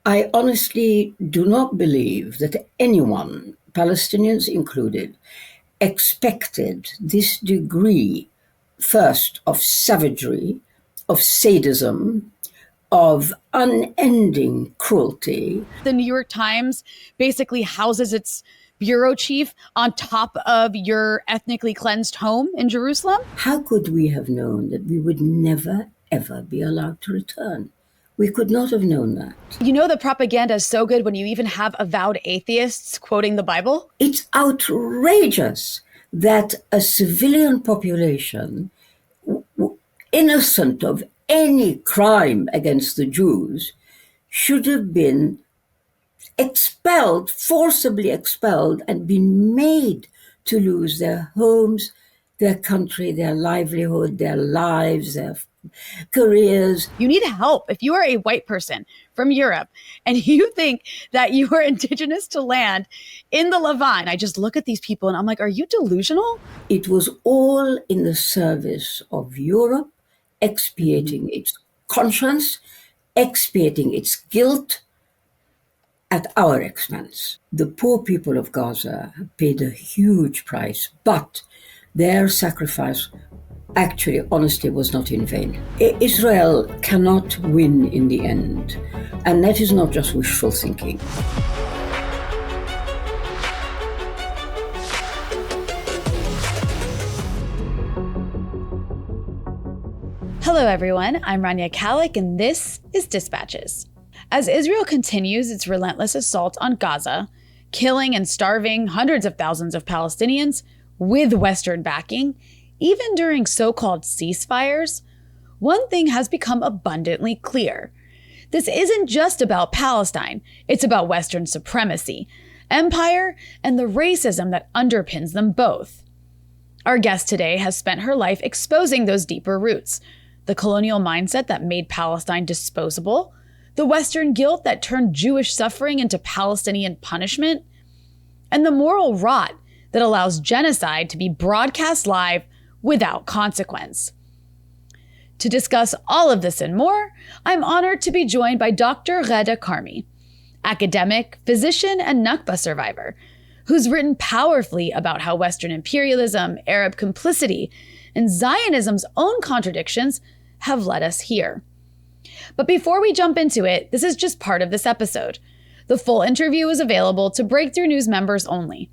I honestly do not believe that anyone, Palestinians included, expected this degree, first, of savagery, of sadism, of unending cruelty. The New York Times basically houses its bureau chief on top of your ethnically cleansed home in Jerusalem. How could we have known that we would never, ever be allowed to return? We could not have known that. You know, the propaganda is so good when you even have avowed atheists quoting the Bible. It's outrageous that a civilian population, innocent of any crime against the Jews, should have been expelled, forcibly expelled, and been made to lose their homes, their country, their livelihood, their lives, their careers. You need help. If you are a white person from Europe and you think that you are indigenous to land in the Levant, I just look at these people and I'm like, are you delusional? It was all in the service of Europe, expiating its conscience, expiating its guilt at our expense. The poor people of Gaza have paid a huge price, but their sacrifice actually, honestly, was not in vain. Israel cannot win in the end, and that is not just wishful thinking. Hello, everyone. I'm Rania Khalek, and this is Dispatches. As Israel continues its relentless assault on Gaza, killing and starving hundreds of thousands of Palestinians with Western backing, even during so-called ceasefires, one thing has become abundantly clear. This isn't just about Palestine, it's about Western supremacy, empire, and the racism that underpins them both. Our guest today has spent her life exposing those deeper roots, the colonial mindset that made Palestine disposable, the Western guilt that turned Jewish suffering into Palestinian punishment, and the moral rot that allows genocide to be broadcast live without consequence. To discuss all of this and more, I'm honored to be joined by Dr. Ghada Karmi, academic, physician, and Nakba survivor, who's written powerfully about how Western imperialism, Arab complicity, and Zionism's own contradictions have led us here. But before we jump into it, this is just part of this episode. The full interview is available to Breakthrough News members only.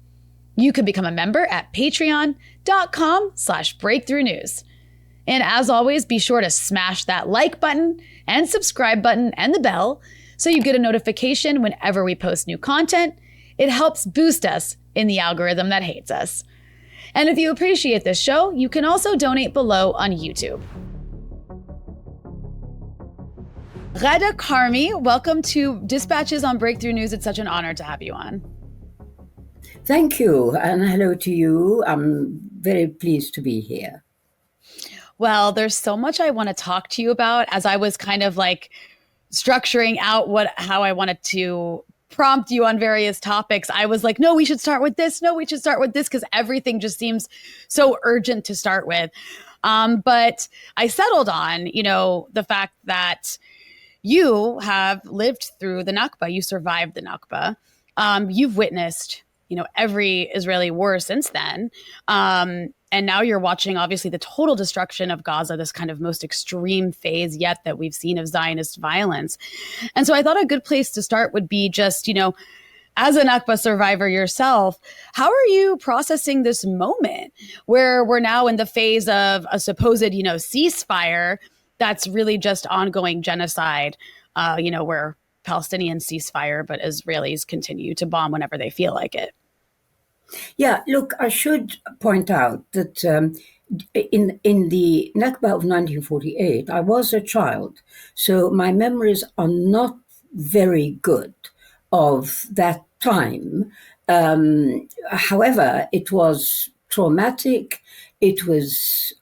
You can become a member at patreon.com/breakthrough news. And as always, be sure to smash that like button and subscribe button and the bell so you get a notification whenever we post new content. It helps boost us in the algorithm that hates us. And if you appreciate this show, you can also donate below on YouTube. Ghada Karmi, welcome to Dispatches on Breakthrough News. It's such an honor to have you on. Thank you, and hello to you. I'm very pleased to be here. Well, there's so much I want to talk to you about. As I was kind of like structuring out how I wanted to prompt you on various topics, I was like, no, we should start with this. No, we should start with this, because everything just seems so urgent to start with. But I settled on, the fact that you have lived through the Nakba. You survived the Nakba. You've witnessed, every Israeli war since then. And now you're watching, obviously, the total destruction of Gaza, this kind of most extreme phase yet that we've seen of Zionist violence. And so I thought a good place to start would be just, as a Nakba survivor yourself, how are you processing this moment where we're now in the phase of a supposed, ceasefire that's really just ongoing genocide, where Palestinians ceasefire, but Israelis continue to bomb whenever they feel like it? Yeah, look, I should point out that in the Nakba of 1948, I was a child, so my memories are not very good of that time. However, it was traumatic. It was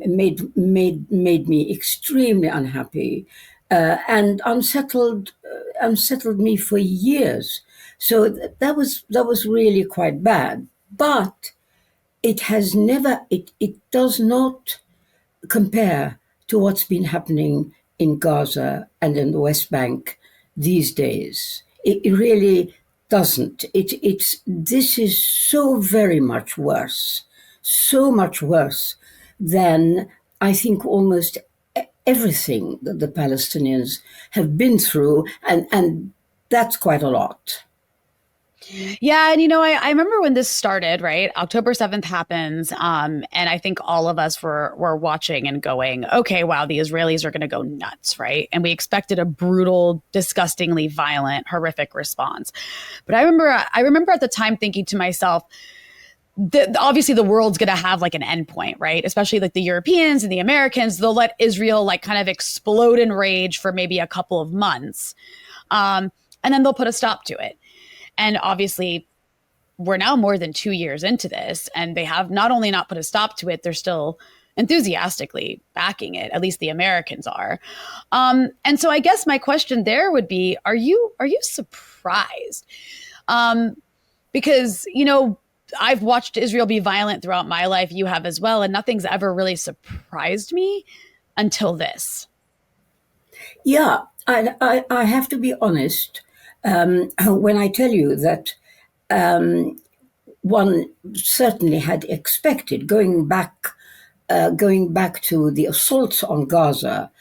made me extremely unhappy and unsettled me for years. So that was really quite bad. But it has never, it does not compare to what's been happening in Gaza and in the West Bank these days. It really doesn't. This is so very much worse, so much worse than I think almost everything that the Palestinians have been through, and that's quite a lot. Yeah, and I remember when this started, right? October 7th happens, and I think all of us were watching and going, okay, wow, the Israelis are going to go nuts, right? And we expected a brutal, disgustingly violent, horrific response. But I remember at the time thinking to myself, obviously the world's going to have like an endpoint, right? Especially like the Europeans and the Americans, they'll let Israel like kind of explode in rage for maybe a couple of months, and then they'll put a stop to it. And obviously, we're now more than 2 years into this, and they have not only not put a stop to it, they're still enthusiastically backing it. At least the Americans are. And so I guess my question there would be, are you surprised? Because, I've watched Israel be violent throughout my life. You have as well. And nothing's ever really surprised me until this. Yeah, I have to be honest. When I tell you that one certainly had expected, going back to the assaults on Gaza,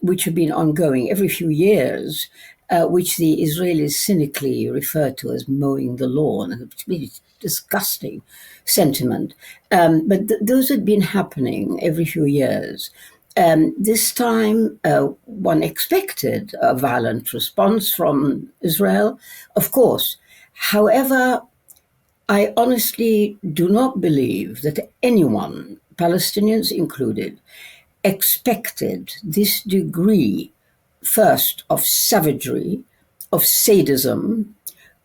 which have been ongoing every few years, which the Israelis cynically refer to as mowing the lawn, and it's really disgusting sentiment. But those had been happening every few years. This time, one expected a violent response from Israel, of course. However, I honestly do not believe that anyone, Palestinians included, expected this degree, first, of savagery, of sadism,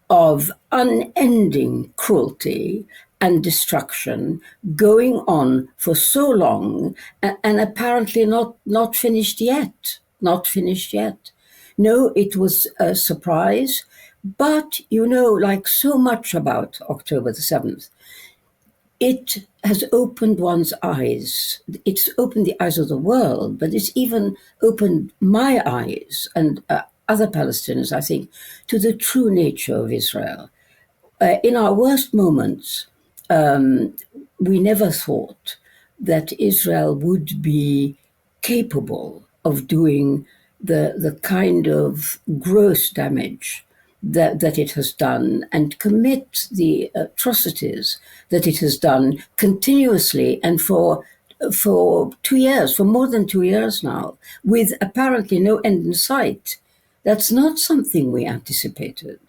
of unending cruelty and destruction going on for so long, and apparently not finished yet. Not finished yet. No, it was a surprise, but like so much about October the 7th, it has opened one's eyes. It's opened the eyes of the world, but it's even opened my eyes and other Palestinians, I think, to the true nature of Israel. In our worst moments, we never thought that Israel would be capable of doing the kind of gross damage that it has done, and commit the atrocities that it has done continuously and for 2 years, for more than 2 years now, with apparently no end in sight. That's not something we anticipated.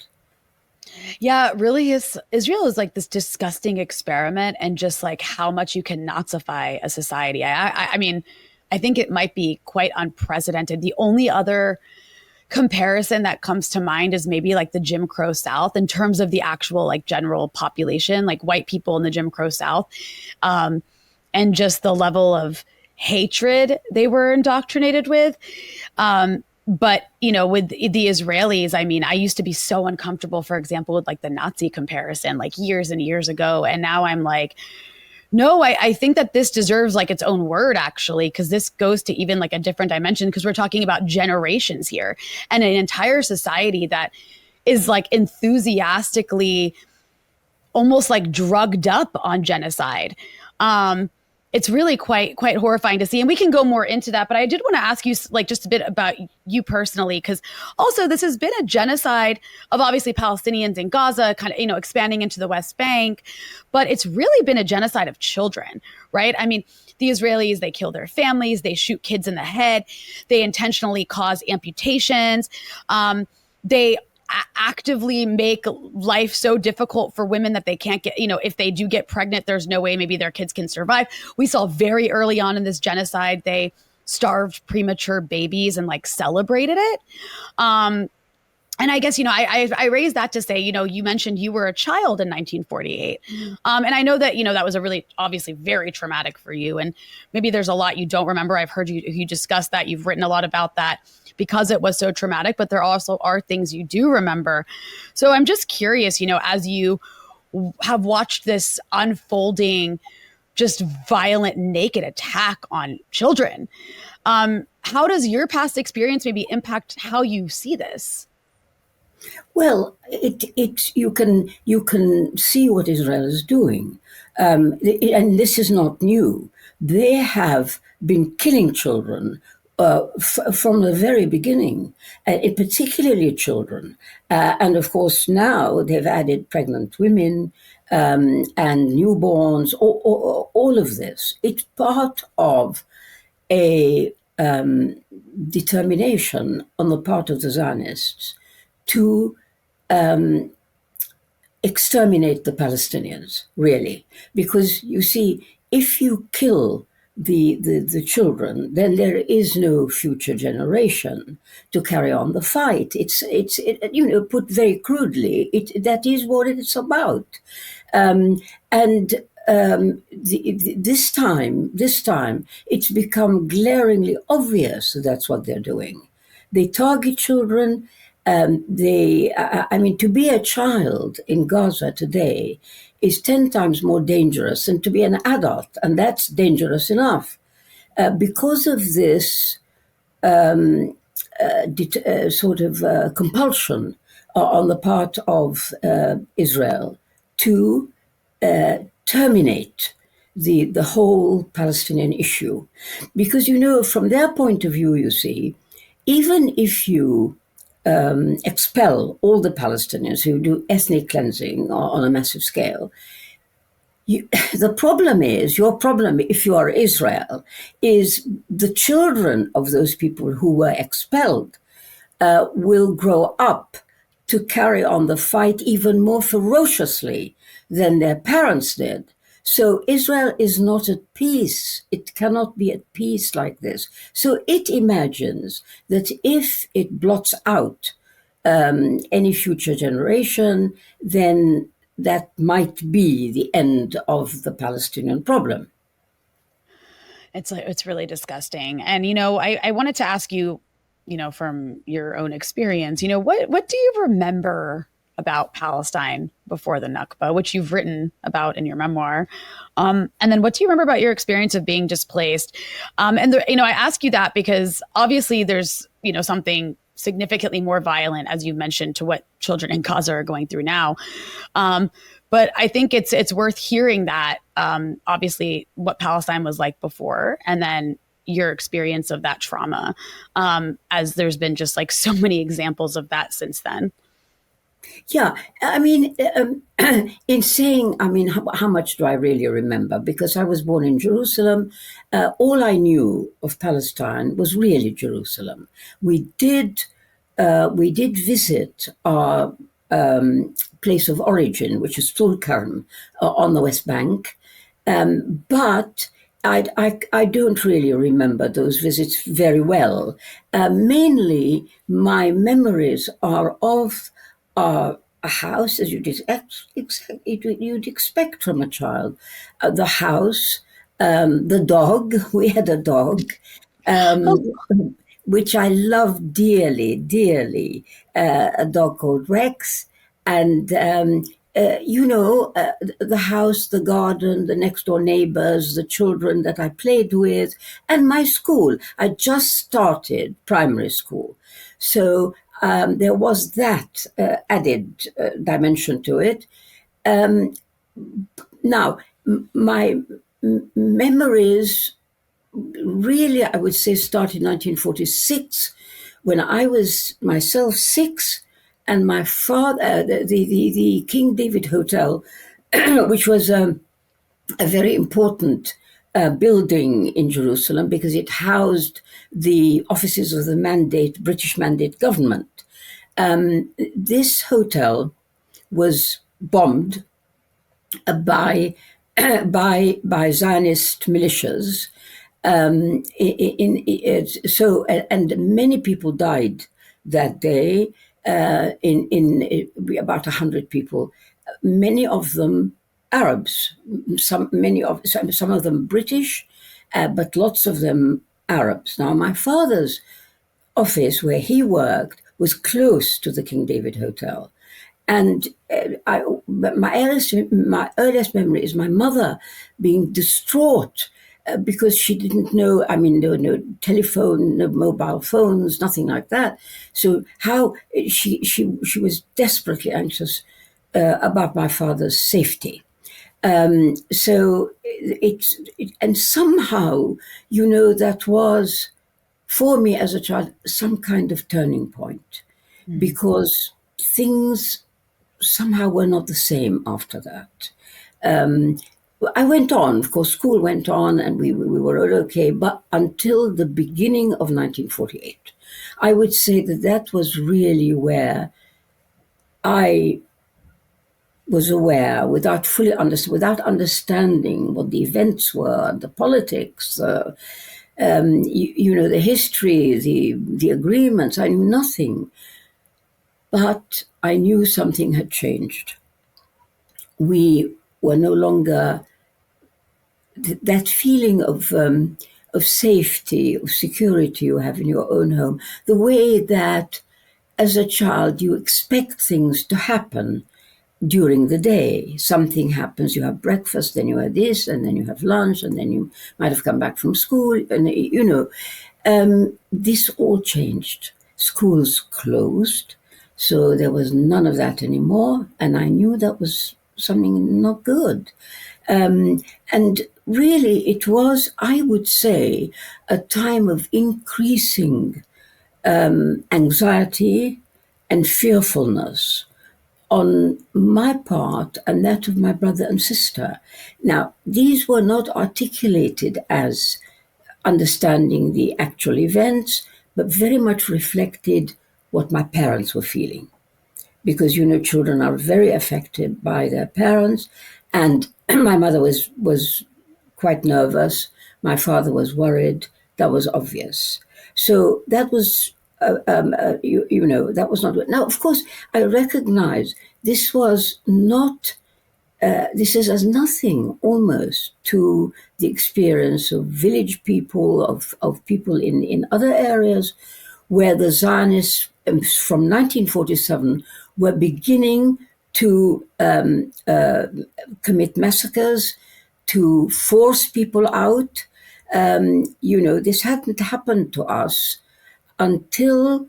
Yeah, it really is. Israel is like this disgusting experiment, and just like how much you can Nazify a society. I mean, I think it might be quite unprecedented. The only other comparison that comes to mind is maybe like the Jim Crow South in terms of the actual like general population, like white people in the Jim Crow South, and just the level of hatred they were indoctrinated with. But, with the Israelis, I mean, I used to be so uncomfortable, for example, with like the Nazi comparison, like years and years ago. And now I'm like, no, I think that this deserves like its own word, actually, because this goes to even like a different dimension, because we're talking about generations here and an entire society that is like enthusiastically almost like drugged up on genocide. It's really quite horrifying to see. And we can go more into that. But I did want to ask you like just a bit about you personally, because also this has been a genocide of obviously Palestinians in Gaza, kind of, expanding into the West Bank. But it's really been a genocide of children, right? I mean, the Israelis, they kill their families, they shoot kids in the head, they intentionally cause amputations. They actively make life so difficult for women that they can't get, if they do get pregnant, there's no way maybe their kids can survive. We saw very early on in this genocide, they starved premature babies and like celebrated it. And I guess, I raised that to say, you mentioned you were a child in 1948. And I know that, that was a really obviously very traumatic for you. And maybe there's a lot you don't remember. I've heard you discuss that. You've written a lot about that because it was so traumatic, but there also are things you do remember. So I'm just curious, as you have watched this unfolding, just violent, naked attack on children, How does your past experience maybe impact how you see this? Well, you can see what Israel is doing, and this is not new. They have been killing children from the very beginning, particularly children, and of course now they've added pregnant women and newborns. All of this, it's part of a determination on the part of the Zionists to exterminate the Palestinians, really. Because you see, if you kill the children, then there is no future generation to carry on the fight. Put very crudely, that is what it's about. And this time, it's become glaringly obvious that's what they're doing. They target children. To be a child in Gaza today is 10 times more dangerous than to be an adult, and that's dangerous enough. Because of this compulsion on the part of Israel to terminate the whole Palestinian issue. Because, from their point of view, you see, even if you expel all the Palestinians who do ethnic cleansing on a massive scale, the problem is, your problem, if you are Israel, is the children of those people who were expelled will grow up to carry on the fight even more ferociously than their parents did. So Israel is not at peace. It cannot be at peace like this. So it imagines that if it blots out any future generation, then that might be the end of the Palestinian problem. It's really disgusting. And, I wanted to ask you, from your own experience, what do you remember about Palestine before the Nakba, which you've written about in your memoir? And then what do you remember about your experience of being displaced? I ask you that because obviously there's, something significantly more violent, as you mentioned, to what children in Gaza are going through now. But I think it's worth hearing that, obviously, what Palestine was like before, and then your experience of that trauma, as there's been just like so many examples of that since then. Yeah, in saying, how much do I really remember? Because I was born in Jerusalem. All I knew of Palestine was really Jerusalem. We did visit our place of origin, which is Tulkarm, on the West Bank, but I don't really remember those visits very well. Mainly, my memories are of a house, as you'd expect from a child. The house, the dog. We had a dog, which I loved dearly, dearly. A dog called Rex, and the house, the garden, the next door neighbors, the children that I played with, and my school. I just started primary school, so there was that added dimension to it. Now, my memories really, I would say, started in 1946, when I was myself 6, and my father, the King David Hotel, which was a very important building in Jerusalem because it housed the offices of the British Mandate government. This hotel was bombed by Zionist militias. And many people died that day. About 100 people, many of them Arabs, some of them British, but lots of them Arabs. Now, my father's office, where he worked, was close to the King David Hotel, and my earliest memory is my mother being distraught because she didn't know. I mean, there were no telephone, no mobile phones, nothing like that. So how she was desperately anxious about my father's safety. So and somehow, that was for me as a child some kind of turning point, because things somehow were not the same after that. Um, I went on, of course, school went on, and we were all okay, but until the beginning of 1948, I would say that was really where I was aware, without understanding what the events were, the politics, the history, the agreements. I knew nothing, but I knew something had changed. We were no longer that feeling of safety, of security you have in your own home, the way that as a child you expect things to happen during the day. Something happens, you have breakfast, then you have this, and then you have lunch, and then you might have come back from school, and this all changed. Schools closed, so there was none of that anymore, and I knew that was something not good. And really, it was, I would say, a time of increasing anxiety and fearfulness on my part and that of my brother and sister. Now, these were not articulated as understanding the actual events, but very much reflected what my parents were feeling. Because, children are very affected by their parents. And my mother was quite nervous. My father was worried. That was obvious. So that was, that was not good. Now, of course, I recognize this was not, this is as nothing almost to the experience of village people, of people in other areas where the Zionists from 1947 were beginning to commit massacres, to force people out. This hadn't happened to us until,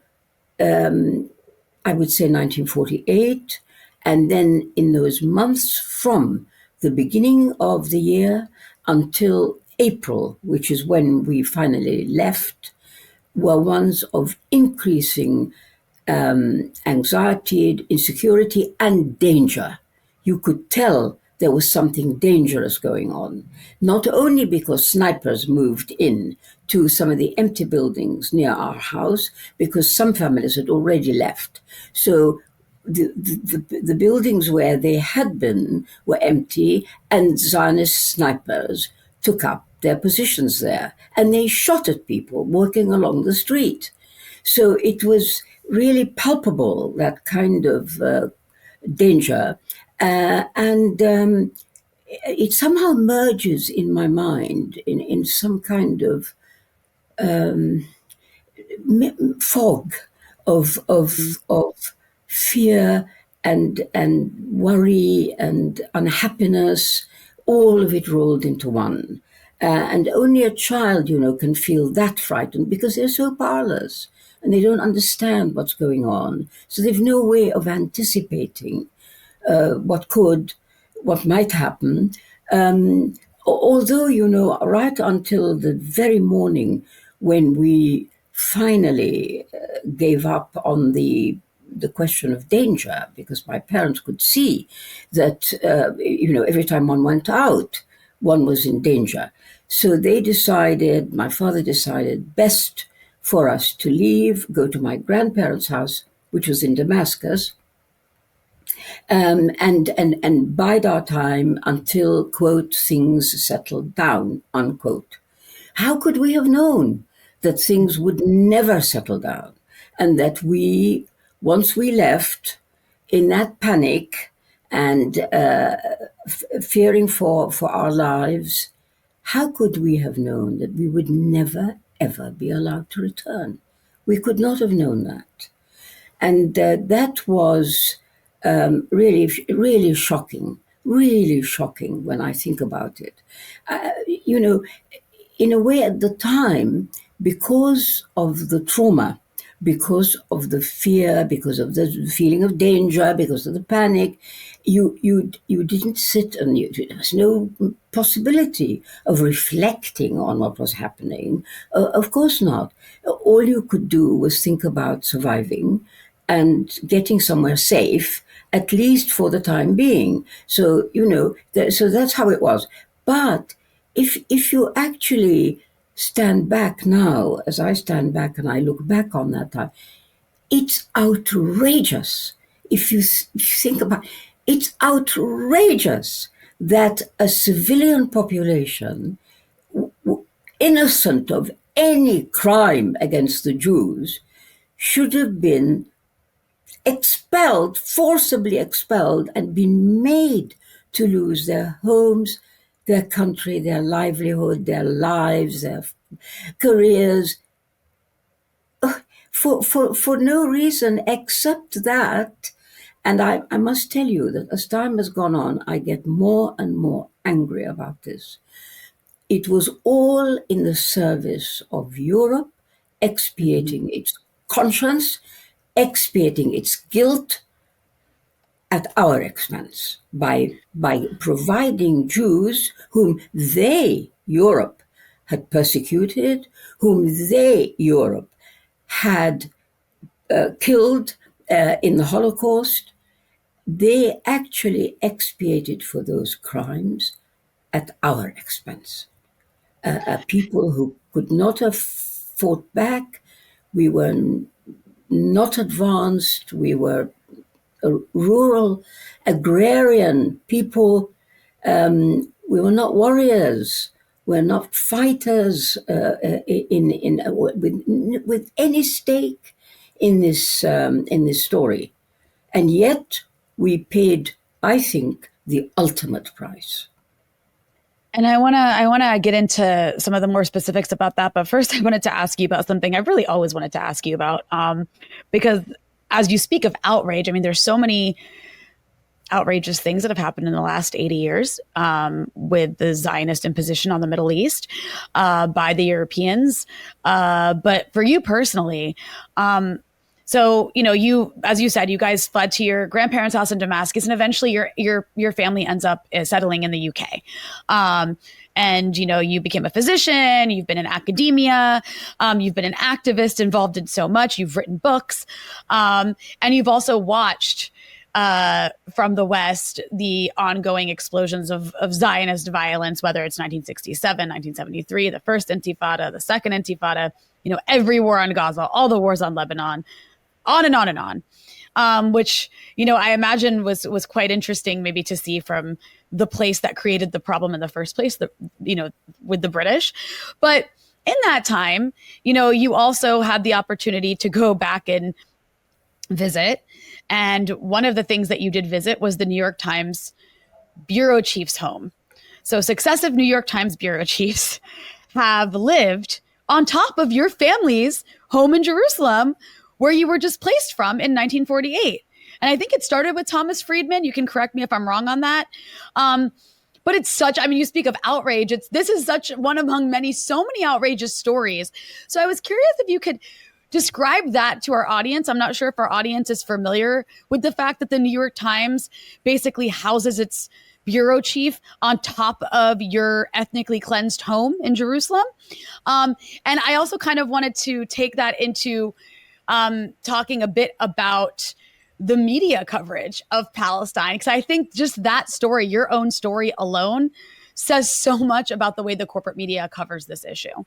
I would say, 1948. And then in those months from the beginning of the year until April, which is when we finally left, were ones of increasing anxiety, insecurity, and danger. You could tell there was something dangerous going on, not only because snipers moved in to some of the empty buildings near our house, because some families had already left. So the buildings where they had been were empty, and Zionist snipers took up their positions there, and they shot at people walking along the street. So it was really palpable, that kind of danger. And it somehow merges in my mind in some kind of fog of fear and worry and unhappiness, all of it rolled into one. And only a child, can feel that frightened because they're so powerless and they don't understand what's going on. So they've no way of anticipating what might happen. Although, right until the very morning when we finally gave up on the question of danger, because my parents could see that, every time one went out, one was in danger. So my father decided best for us to leave, go to my grandparents' house, which was in Damascus, and bide our time until, quote, things settled down, unquote. How could we have known that things would never settle down, and that once we left, in that panic and fearing for our lives, how could we have known that we would never, ever be allowed to return? We could not have known that. And that was really, really shocking when I think about it. in a way, at the time, because of the trauma, because of the fear, because of the feeling of danger, because of the panic, you didn't sit and there was no possibility of reflecting on what was happening. Of course not. All you could do was think about surviving and getting somewhere safe, at least for the time being. So, so that's how it was. But if you actually stand back now, as I stand back and I look back on that time, it's outrageous. If you think about it, it's outrageous that a civilian population, innocent of any crime against the Jews, should have been expelled, forcibly expelled, and been made to lose their homes, their country, their livelihood, their lives, their careers, for no reason except that. And I must tell you that as time has gone on, I get more and more angry about this. It was all in the service of Europe expiating its conscience, expiating its guilt at our expense by providing Jews whom they, Europe, had persecuted, whom they, Europe, had killed in the Holocaust. They actually expiated for those crimes at our expense. People who could not have fought back. We were not advanced. We were rural, agrarian people. We were not warriors. We're not fighters with any stake in this story, and yet we paid, I think, the ultimate price. And I wanna get into some of the more specifics about that, but first I wanted to ask you about something I've really always wanted to ask you about, because as you speak of outrage, I mean, there's so many outrageous things that have happened in the last 80 years with the Zionist imposition on the Middle East by the Europeans. But for you personally, so, you, as you said, you guys fled to your grandparents' house in Damascus, and eventually your family ends up settling in the UK. And, you became a physician, you've been in academia, you've been an activist involved in so much, you've written books, and you've also watched from the West the ongoing explosions of Zionist violence, whether it's 1967, 1973, the first Intifada, the second Intifada, every war on Gaza, all the wars on Lebanon, on and on and on, which, I imagine was quite interesting maybe to see from the place that created the problem in the first place, with the British. But in that time, you also had the opportunity to go back and visit. And one of the things that you did visit was the New York Times bureau chief's home. So successive New York Times bureau chiefs have lived on top of your family's home in Jerusalem, where you were displaced from in 1948. And I think it started with Thomas Friedman. You can correct me if I'm wrong on that. But it's such, you speak of outrage. This is such one among so many outrageous stories. So I was curious if you could describe that to our audience. I'm not sure if our audience is familiar with the fact that the New York Times basically houses its bureau chief on top of your ethnically cleansed home in Jerusalem. And I also kind of wanted to take that into talking a bit about the media coverage of Palestine, because I think just that story, your own story alone, says so much about the way the corporate media covers this issue.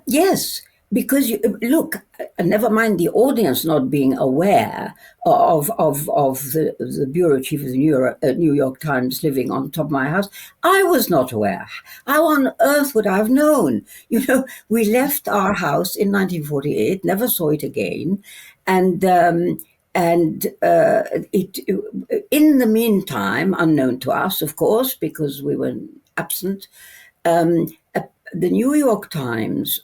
Yes, because look, never mind the audience not being aware of the bureau chief of the New York Times living on top of my house. I was not aware. How on earth would I have known? We left our house in 1948, never saw it again, and it in the meantime, unknown to us, of course, because we were absent. The New York Times,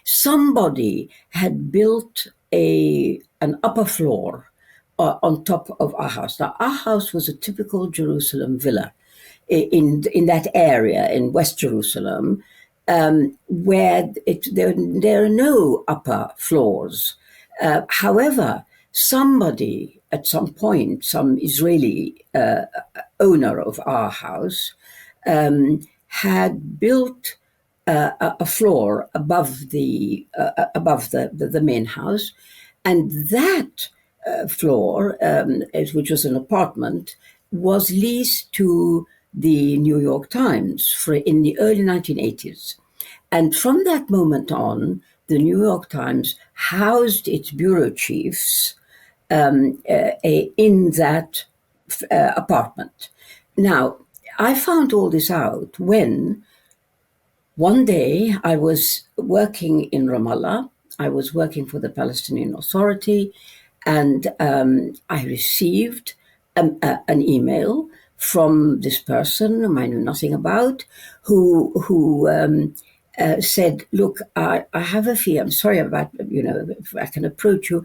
somebody had built an upper floor on top of our house. Now, our house was a typical Jerusalem villa. in that area in West Jerusalem, where there are no upper floors. However, somebody at some point, some Israeli owner of our house, had built a floor above the main house, and that floor, which was an apartment, was leased to the New York Times in the early 1980s. And from that moment on, the New York Times housed its bureau chiefs in that apartment. Now, I found all this out when one day I was working in Ramallah. I was working for the Palestinian Authority, and I received an email from this person whom I knew nothing about, who said, "Look, I have a fee. I'm sorry about, if I can approach you,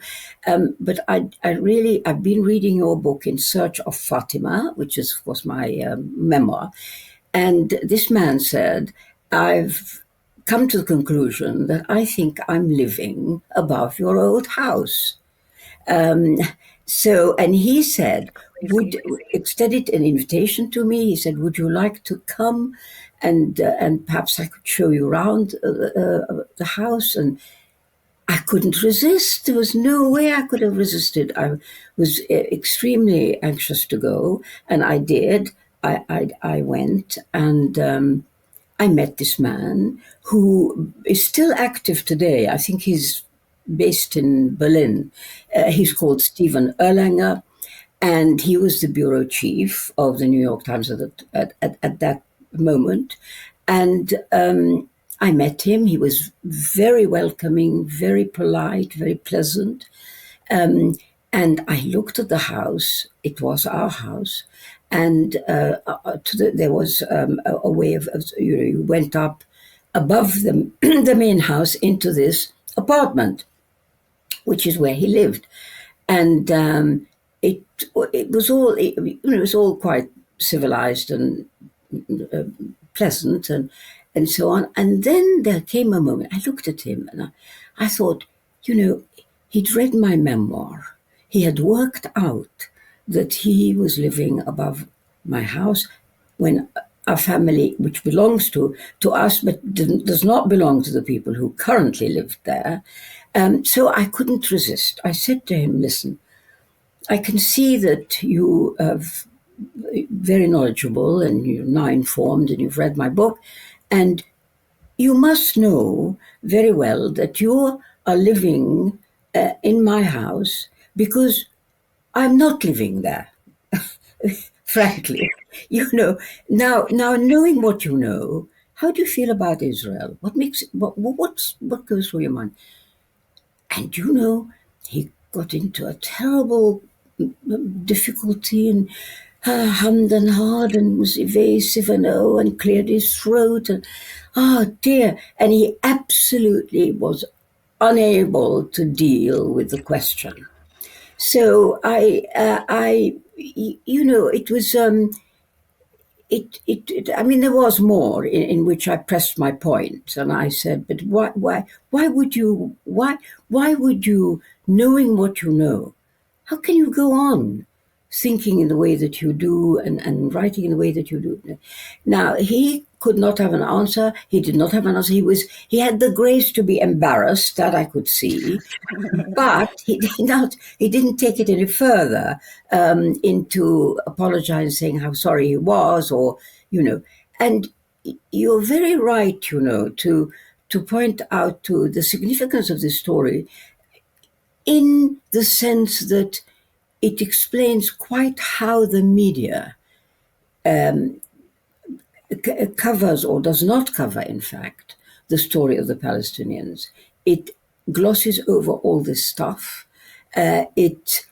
but I've been reading your book In Search of Fatima, which is, of course, my memoir, and this man said, I've come to the conclusion that I think I'm living above your old house." And he said, extended an invitation to me. He said, "Would you like to come and perhaps I could show you around the house?" And I couldn't resist. There was no way I could have resisted. I was extremely anxious to go, and I did. I went, and I met this man who is still active today. I think he's based in Berlin. He's called Stephen Erlanger, and he was the bureau chief of the New York Times at that moment. And I met him. He was very welcoming, very polite, very pleasant. And I looked at the house. It was our house. And there was a way of, you went up above the main house into this apartment, which is where he lived. And it was all quite civilized and pleasant and so on. And then there came a moment. I looked at him and I thought, he'd read my memoir. He had worked out that he was living above my house when our family, which belongs to us, but does not belong to the people who currently lived there. So I couldn't resist. I said to him, "Listen, I can see that you are very knowledgeable and you're now informed and you've read my book, and you must know very well that you are living in my house because I'm not living there." Frankly, now knowing what you know, how do you feel about Israel? What goes through your mind? And he got into a terrible difficulty and hummed and hawed and was evasive and cleared his throat and dear. And he absolutely was unable to deal with the question. So it was. I mean, there was more in which I pressed my point, and I said, "But why would you, knowing what you know, how can you go on thinking in the way that you do and writing in the way that you do?" Now, he could not have an answer. He did not have an answer. He had the grace to be embarrassed, that I could see, but he didn't take it any further into apologizing, saying how sorry he was, or And you're very right, to point out to the significance of this story, in the sense that it explains quite how the media covers, or does not cover, in fact, the story of the Palestinians. It glosses over all this stuff. It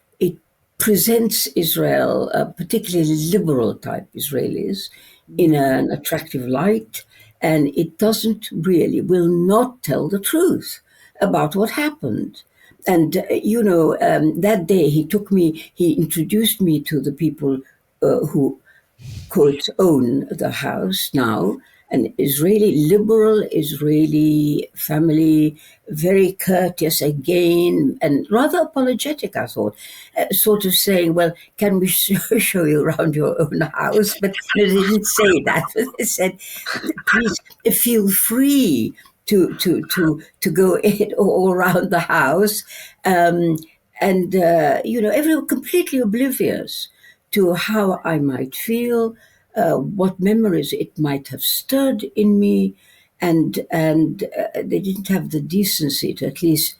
presents Israel, particularly liberal type Israelis, in an attractive light, and it will not tell the truth about what happened. And that day he introduced me to the people who quote, own the house now. An Israeli liberal, Israeli family, very courteous again, and rather apologetic, I thought, sort of saying, well, can we show you around your own house? But no, they didn't say that. They said, please feel free to go in all around the house. And, everyone completely oblivious to how I might feel, what memories it might have stirred in me, and they didn't have the decency to at least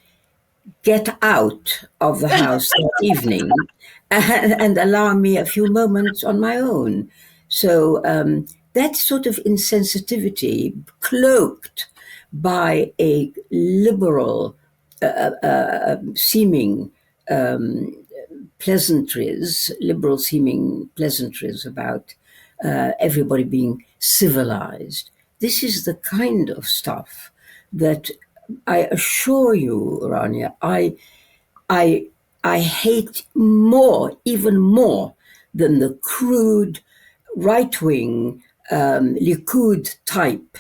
get out of the house that evening and allow me a few moments on my own. So that sort of insensitivity, cloaked by a liberal seeming pleasantries, liberal seeming pleasantries about everybody being civilized. This is the kind of stuff that I assure you, Rania, I, I hate more, even more, than the crude right wing Likud type,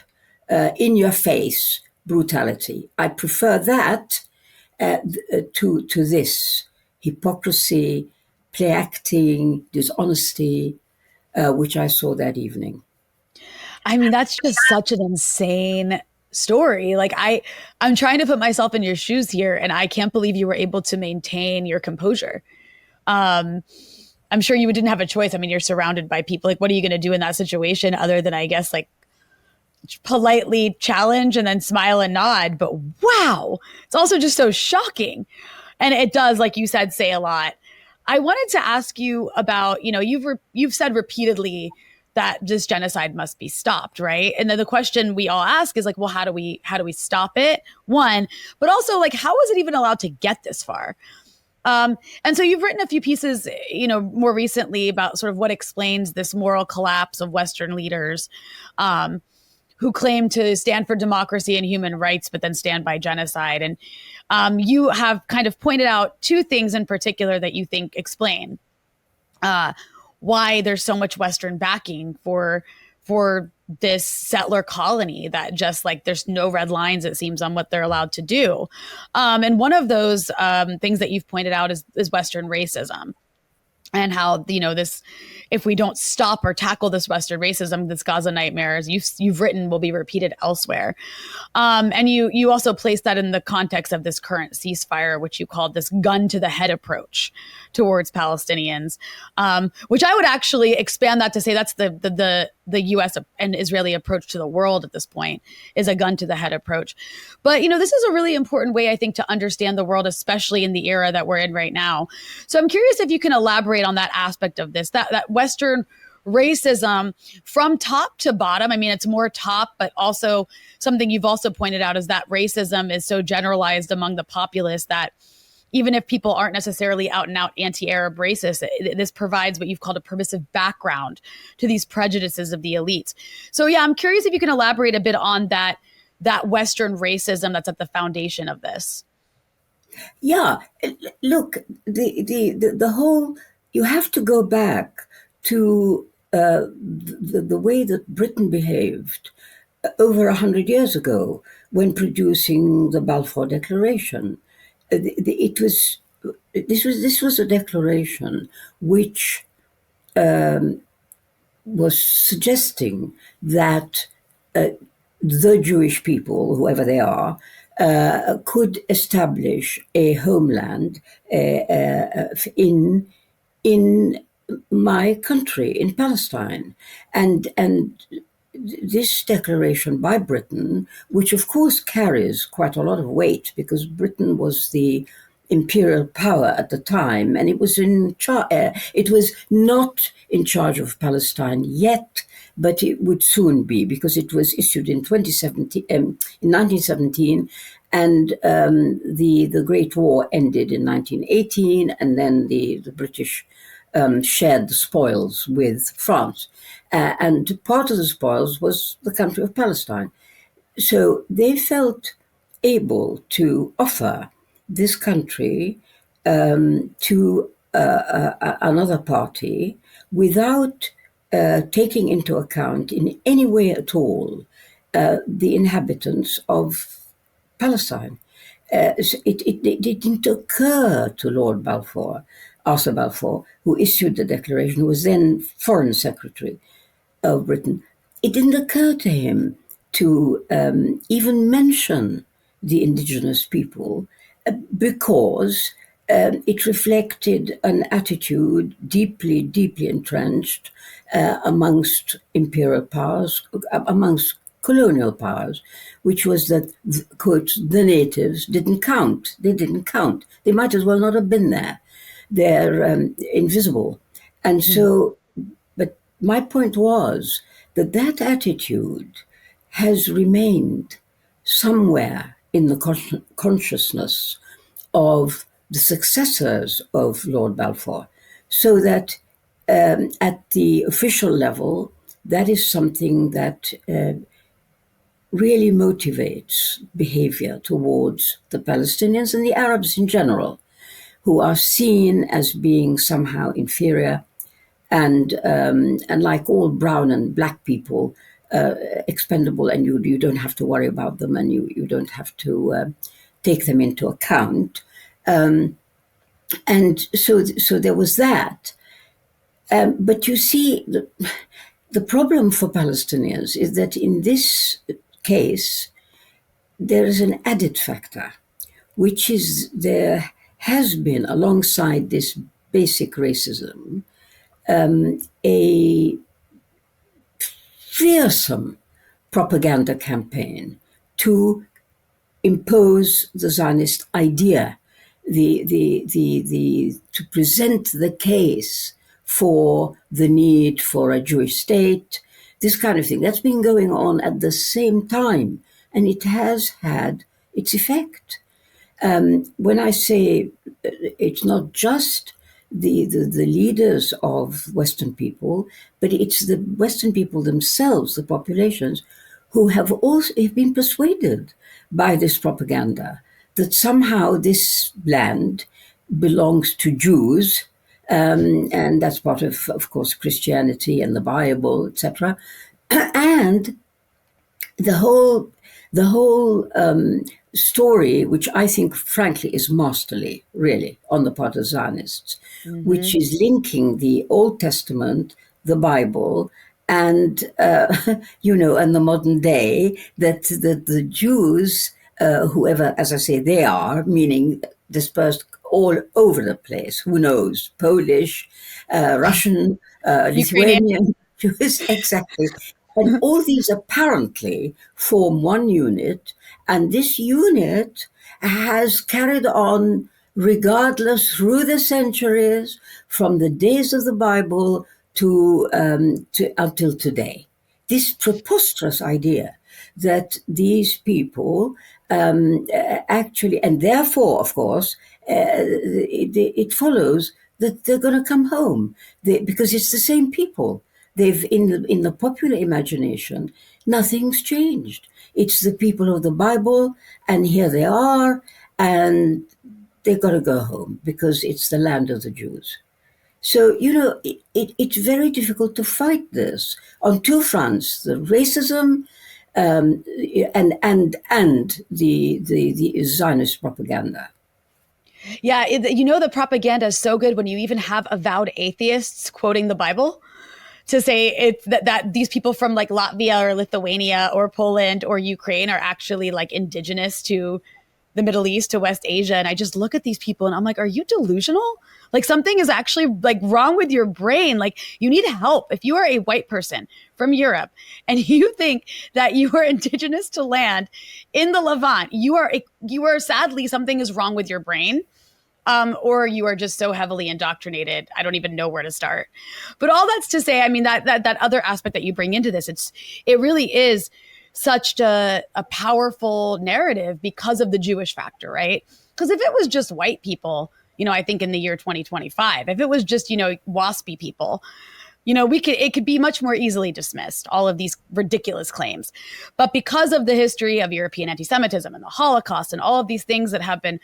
in your face brutality. I prefer that to this hypocrisy, play acting, dishonesty, which I saw that evening. I mean, that's just such an insane story. Like I'm trying to put myself in your shoes here, and I can't believe you were able to maintain your composure. Um, I'm sure you didn't have a choice. I mean, you're surrounded by people. Like, what are you going to do in that situation other than, I guess, like politely challenge and then smile and nod? But wow, it's also just so shocking. And it does, like you said, say a lot. I wanted to ask you about, you've said repeatedly that this genocide must be stopped, right? And then the question we all ask is like, well, how do we stop it? One, but also like, how is it even allowed to get this far? And so you've written a few pieces, more recently about sort of what explains this moral collapse of Western leaders, who claim to stand for democracy and human rights, but then stand by genocide. And you have kind of pointed out two things in particular that you think explain why there's so much Western backing for this settler colony, that just like there's no red lines, it seems, on what they're allowed to do. And one of those things that you've pointed out is Western racism. And how, this, if we don't stop or tackle this Western racism, this Gaza nightmare, as you've written, will be repeated elsewhere. And you also place that in the context of this current ceasefire, which you called this gun to the head approach towards Palestinians, which I would actually expand that to say that's the U.S. and Israeli approach to the world at this point, is a gun to the head approach. But, this is a really important way, I think, to understand the world, especially in the era that we're in right now. So I'm curious if you can elaborate on that aspect of this, that Western racism from top to bottom. I mean, it's more top, but also something you've also pointed out is that racism is so generalized among the populace that even if people aren't necessarily out and out anti-Arab racist, this provides what you've called a permissive background to these prejudices of the elites. So yeah, I'm curious if you can elaborate a bit on that Western racism that's at the foundation of this. Yeah, look, the whole, you have to go back to the way that Britain behaved over 100 years ago when producing the Balfour Declaration. This was a declaration which was suggesting that the Jewish people, whoever they are, could establish a homeland in my country, in Palestine, and this declaration by Britain, which of course carries quite a lot of weight because Britain was the imperial power at the time, and it was it was not in charge of Palestine yet, but it would soon be because it was issued in 1917, and the Great War ended in 1918, and then the British shared the spoils with France. And part of the spoils was the country of Palestine. So they felt able to offer this country to another party without taking into account in any way at all the inhabitants of Palestine. It didn't occur to Lord Balfour, Arthur Balfour, who issued the declaration, who was then Foreign Secretary of Britain. It didn't occur to him to even mention the indigenous people because it reflected an attitude deeply, deeply entrenched amongst imperial powers, amongst colonial powers, which was that, quote, the natives didn't count. They didn't count. They might as well not have been there. They're invisible. And so, but my point was that that attitude has remained somewhere in the consciousness of the successors of Lord Balfour, so that at the official level, that is something that really motivates behavior towards the Palestinians and the Arabs in general, who are seen as being somehow inferior and like all brown and black people, expendable, and you don't have to worry about them, and you don't have to take them into account. And so there was that. But you see, the problem for Palestinians is that in this case, there is an added factor, which is there has been, alongside this basic racism, a fearsome propaganda campaign to impose the Zionist idea, to present the case for the need for a Jewish state, this kind of thing. That's been going on at the same time, and it has had its effect. When I say it's not just the leaders of Western people, but it's the Western people themselves, the populations, who have also been persuaded by this propaganda that somehow this land belongs to Jews, and that's part of course, Christianity and the Bible, etc. And the whole story, which I think, frankly, is masterly, really, on the part of Zionists, which is linking the Old Testament, the Bible, and and the modern day, that the Jews, whoever, as I say, they are, meaning dispersed all over the place. Who knows? Polish, Russian, Lithuanian Jews, exactly. And all these apparently form one unit, and this unit has carried on regardless through the centuries, from the days of the Bible to until today. This preposterous idea that these people actually, and therefore, of course, it follows that they're going to come home because it's the same people. They've in the popular imagination, nothing's changed. It's the people of the Bible, and here they are, and they've got to go home because it's the land of the Jews. So, it's very difficult to fight this on two fronts: the racism and the Zionist propaganda. Yeah, the propaganda is so good when you even have avowed atheists quoting the Bible to say it's that these people from like Latvia or Lithuania or Poland or Ukraine are actually like indigenous to the Middle East, to West Asia. And I just look at these people and I'm like, are you delusional? Like something is actually like wrong with your brain. Like you need help. If you are a white person from Europe and you think that you are indigenous to land in the Levant, you are sadly, something is wrong with your brain. Or you are just so heavily indoctrinated. I don't even know where to start. But all that's to say, I mean, that other aspect that you bring into this, it really is such a powerful narrative because of the Jewish factor, right? Because if it was just white people, I think in the year 2025, if it was just, waspy people, it could be much more easily dismissed, all of these ridiculous claims. But because of the history of European anti-Semitism and the Holocaust and all of these things that have been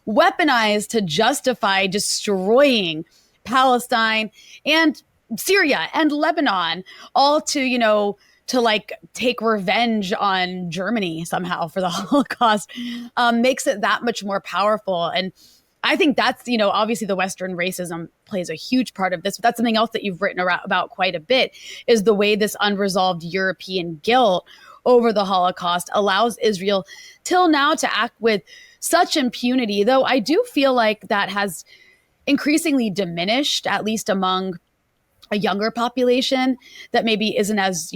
weaponized to justify destroying Palestine and Syria and Lebanon, all to, to like take revenge on Germany somehow for the Holocaust, makes it that much more powerful. And I think that's, obviously the Western racism plays a huge part of this. But that's something else that you've written about quite a bit, is the way this unresolved European guilt over the Holocaust allows Israel till now to act with such impunity, though I do feel like that has increasingly diminished, at least among a younger population that maybe isn't as,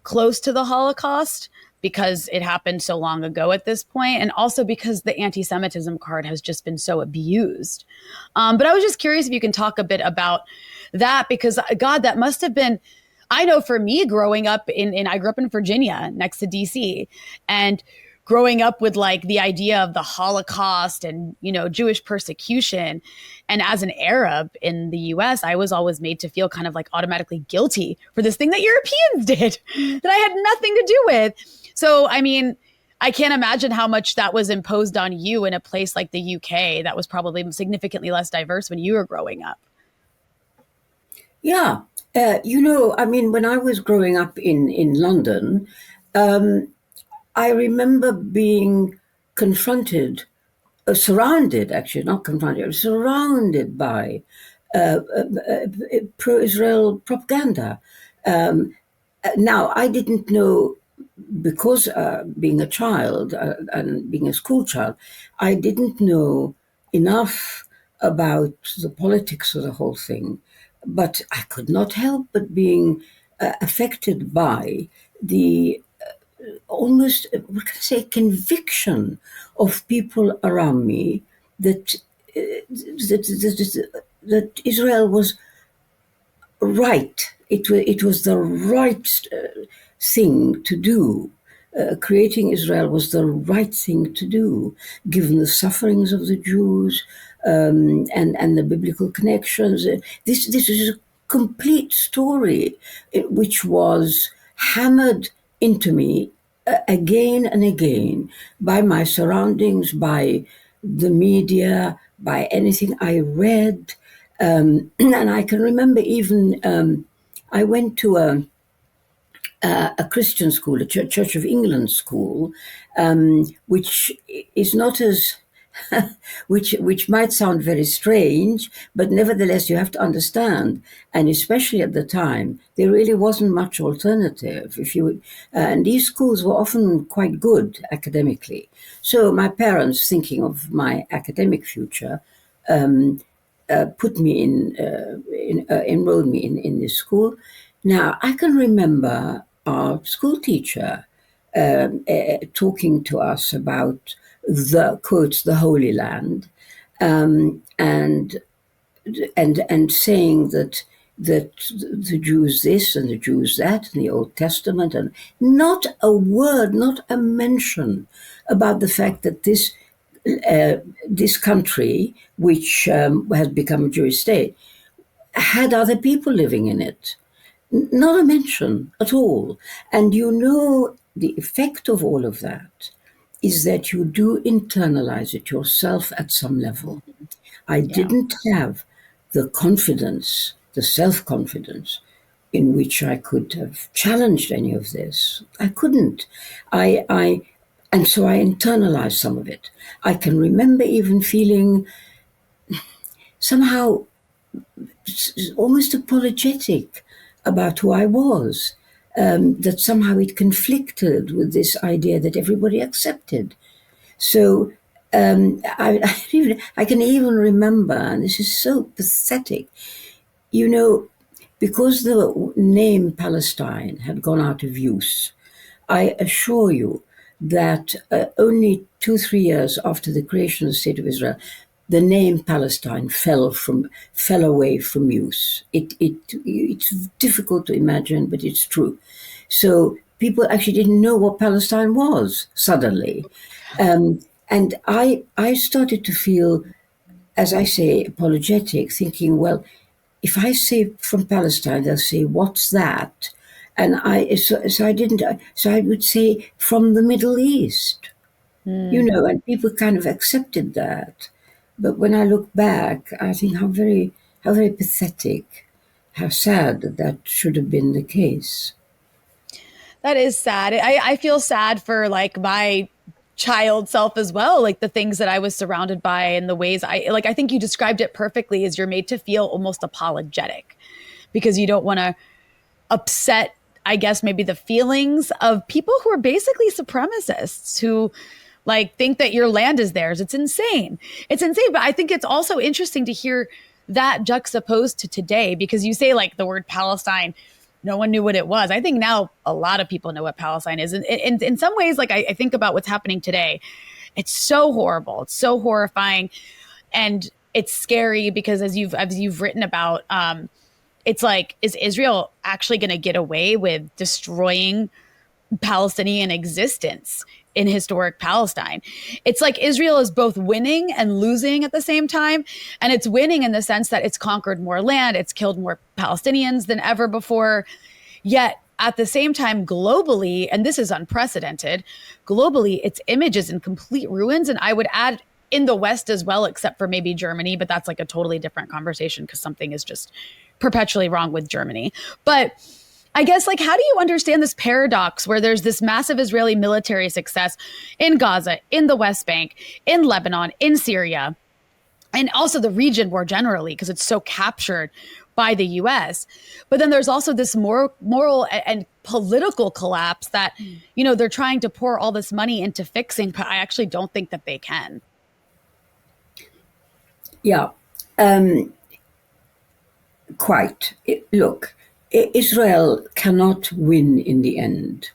close to the Holocaust, because it happened so long ago at this point, and also because the anti-Semitism card has just been so abused. But I was just curious if you can talk a bit about that, because God, that must have been, I know for me growing up I grew up in Virginia next to DC, and growing up with like the idea of the Holocaust and, Jewish persecution. And as an Arab in the US, I was always made to feel kind of like automatically guilty for this thing that Europeans did that I had nothing to do with. So, I mean, I can't imagine how much that was imposed on you in a place like the UK that was probably significantly less diverse when you were growing up. Yeah. I mean, when I was growing up in London, I remember being confronted, surrounded, actually, not confronted, surrounded by pro-Israel propaganda. Now, I didn't know, because being a child and being a school child, I didn't know enough about the politics of the whole thing. But I could not help but being affected by the almost, what can I say, conviction of people around me that that Israel was right. It was the right thing to do. Creating Israel was the right thing to do, given the sufferings of the Jews, and the biblical connections. This is a complete story, which was hammered into me again and again by my surroundings, by the media, by anything I read. And I can remember even I went to a Christian school, a Church of England school, which is not as which might sound very strange, but nevertheless you have to understand, and especially at the time, there really wasn't much alternative. If you would, and these schools were often quite good academically. So my parents, thinking of my academic future, put me enrolled me in this school. Now I can remember our school teacher talking to us about the quotes the Holy Land, and saying that the Jews this and the Jews that in the Old Testament, and not a word, not a mention about the fact that this country, which has become a Jewish state, had other people living in it. Not a mention at all. And the effect of all of that is that you do internalize it yourself at some level. I didn't have the confidence, the self-confidence, in which I could have challenged any of this. I couldn't. And so I internalized some of it. I can remember even feeling somehow almost apologetic about who I was, that somehow it conflicted with this idea that everybody accepted. So I can even remember, and this is so pathetic, because the name Palestine had gone out of use, I assure you that only 2-3 years after the creation of the State of Israel, the name Palestine fell away from use. It's difficult to imagine, but it's true. So people actually didn't know what Palestine was suddenly. And I started to feel, as I say, apologetic, thinking, well, if I say from Palestine, they'll say, what's that? And so I would say from the Middle East, and people kind of accepted that. But when I look back, I think how very pathetic How sad that should have been the case. That is sad. I feel sad for like my child self as well, like the things that I was surrounded by and the ways I think you described it perfectly as you're made to feel almost apologetic because you don't want to upset, I guess, maybe the feelings of people who are basically supremacists who like think that your land is theirs. It's insane. It's insane. But I think it's also interesting to hear that juxtaposed to today because you say like the word Palestine, no one knew what it was. I think now a lot of people know what Palestine is. And in some ways, like I think about what's happening today, it's so horrible. It's so horrifying. And it's scary because as you've written about, it's like, is Israel actually going to get away with destroying Palestinian existence in historic Palestine? It's like Israel is both winning and losing at the same time. And it's winning in the sense that it's conquered more land, it's killed more Palestinians than ever before. Yet at the same time, globally, and this is unprecedented, globally, its image is in complete ruins. And I would add in the West as well, except for maybe Germany, but that's like a totally different conversation because something is just perpetually wrong with Germany. But I guess, like, how do you understand this paradox where there's this massive Israeli military success in Gaza, in the West Bank, in Lebanon, in Syria, and also the region more generally, because it's so captured by the US. But then there's also this moral and political collapse that, you know, they're trying to pour all this money into fixing, but I actually don't think that they can. Yeah, quite. Look, Israel cannot win in the end.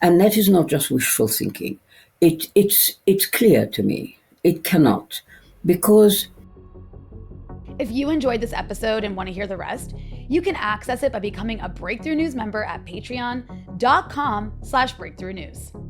And that is not just wishful thinking. It's clear to me. It cannot. Because if you enjoyed this episode and want to hear the rest, you can access it by becoming a Breakthrough News member at patreon.com/breakthroughnews.